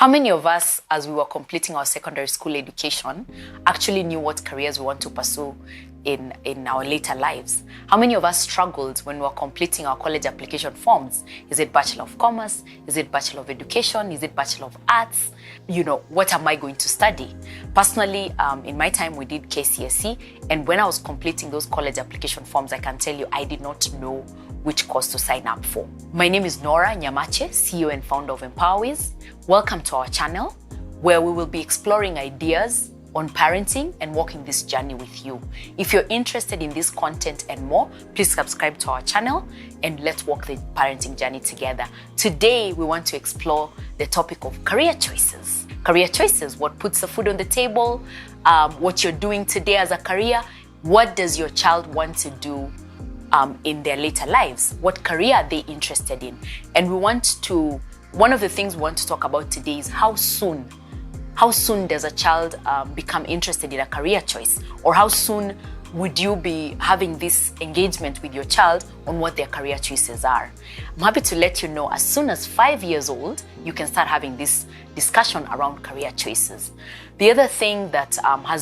How many of us, as we were completing our secondary school education, actually knew what careers we want to pursue in our later lives? How many of us struggled when we were completing our college application forms? Is it Bachelor of Commerce? Is it Bachelor of Education? Is it Bachelor of Arts? What am I going to study? Personally, in my time, we did KCSE, and when I was completing those college application forms, I can tell you I did not know which course to sign up for. My name is Nora Nyamache, CEO and founder of Empowerwiz. Welcome to our channel, where we will be exploring ideas on parenting and walking this journey with you. If you're interested in this content and more, please subscribe to our channel and let's walk the parenting journey together. Today, we want to explore the topic of career choices. Career choices, what puts the food on the table, what you're doing today as a career, what does your child want to do in their later lives, what career are they interested in? And one of the things we want to talk about today is how soon does a child become interested in a career choice? Or how soon would you be having this engagement with your child on what their career choices are? I'm happy to let you know, as soon as 5 years old, you can start having this discussion around career choices. The other thing that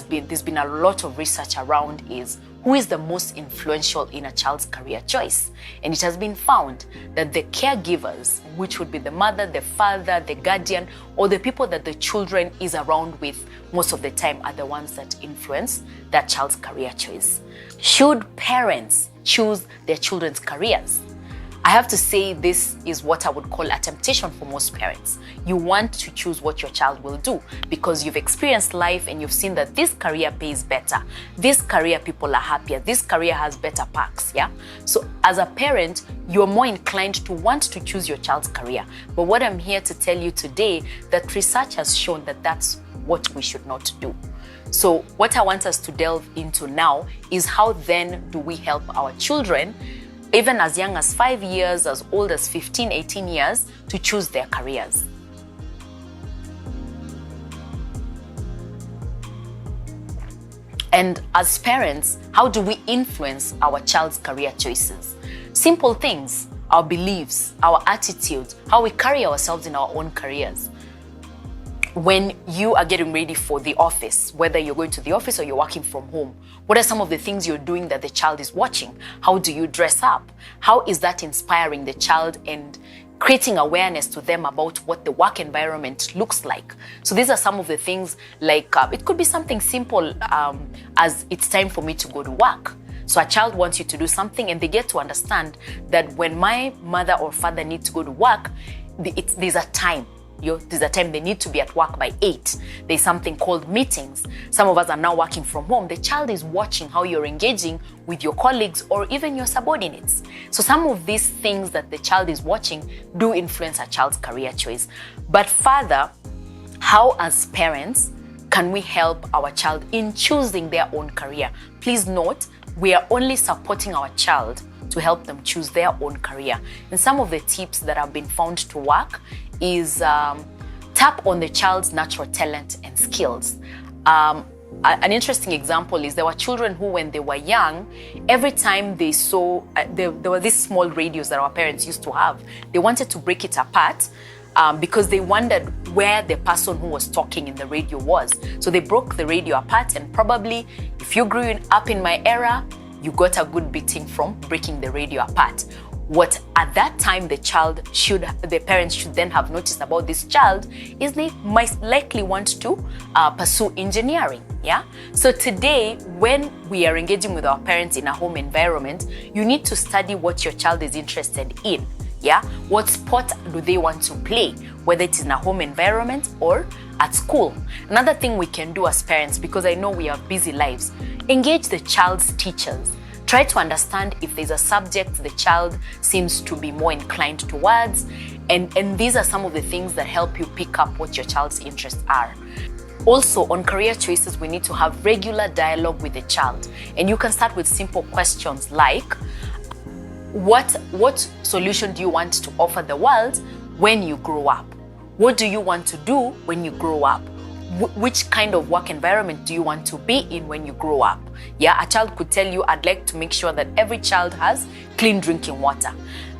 there's been a lot of research around is who is the most influential in a child's career choice. And it has been found that the caregivers, which would be the mother, the father, the guardian, or the people that the children is around with most of the time, are the ones that influence that child's career choice. Should parents choose their children's careers? I have to say, this is what I would call a temptation for most parents. You want to choose what your child will do because you've experienced life and you've seen that this career pays better. This career, people are happier. This career has better perks, yeah? So as a parent, you're more inclined to want to choose your child's career. But what I'm here to tell you today, that research has shown that that's what we should not do. So what I want us to delve into now is how then do we help our children, even as young as 5 years, as old as 15, 18 years, to choose their careers. And as parents, how do we influence our child's career choices? Simple things: our beliefs, our attitudes, how we carry ourselves in our own careers. When you are getting ready for the office, whether you're going to the office or you're working from home, what are some of the things you're doing that the child is watching? How do you dress up? How is that inspiring the child and creating awareness to them about what the work environment looks like? So these are some of the things, like it could be something simple as it's time for me to go to work. So a child wants you to do something and they get to understand that when my mother or father need to go to work, there's a time. There's a time they need to be at work by 8. There's something called meetings. Some of us are now working from home. The child is watching how you're engaging with your colleagues or even your subordinates. So some of these things that the child is watching do influence a child's career choice. But further, how as parents can we help our child in choosing their own career? Please note, we are only supporting our child to help them choose their own career. And some of the tips that have been found to work is tap on the child's natural talent and skills. An interesting example is there were children who, when they were young, every time they saw, there were these small radios that our parents used to have. They wanted to break it apart because they wondered where the person who was talking in the radio was. So they broke the radio apart, and probably if you grew up in my era, you got a good beating from breaking the radio apart. What at that time the parents should then have noticed about this child is they might likely want to pursue engineering, yeah? So today, when we are engaging with our parents in a home environment, you need to study what your child is interested in, yeah? What sport do they want to play, whether it's in a home environment or at school. Another thing we can do as parents, because I know we have busy lives, engage the child's teachers. Try to understand if there's a subject the child seems to be more inclined towards. And these are some of the things that help you pick up what your child's interests are. Also, on career choices, we need to have regular dialogue with the child. And you can start with simple questions like, what solution do you want to offer the world when you grow up? What do you want to do when you grow up? Which kind of work environment do you want to be in when you grow up? Yeah, a child could tell you, I'd like to make sure that every child has clean drinking water.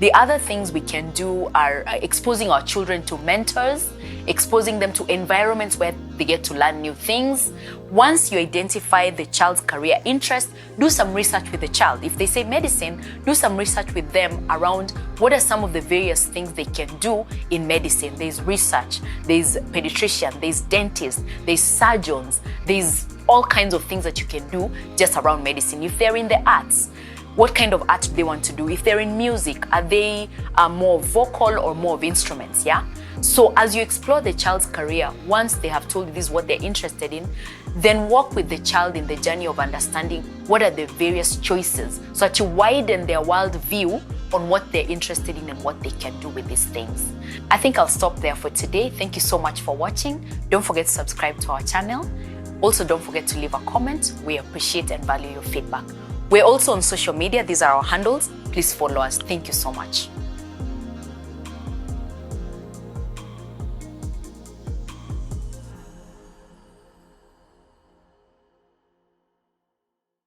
The other things we can do are exposing our children to mentors, exposing them to environments where they get to learn new things. Once you identify the child's career interest, do some research with the child. If they say medicine, do some research with them around what are some of the various things they can do in medicine. There's research, there's pediatrician, there's dentists, there's surgeons, there's all kinds of things that you can do just around medicine. If they're in the arts, what kind of art do they want to do? If they're in music, are they more vocal or more of instruments, yeah? So as you explore the child's career, once they have told you this is what they're interested in, then walk with the child in the journey of understanding what are the various choices so that you widen their world view on what they're interested in and what they can do with these things. I think I'll stop there for today. Thank you so much for watching. Don't forget to subscribe to our channel. Also, don't forget to leave a comment. We appreciate and value your feedback. We're also on social media. These are our handles. Please follow us. Thank you so much.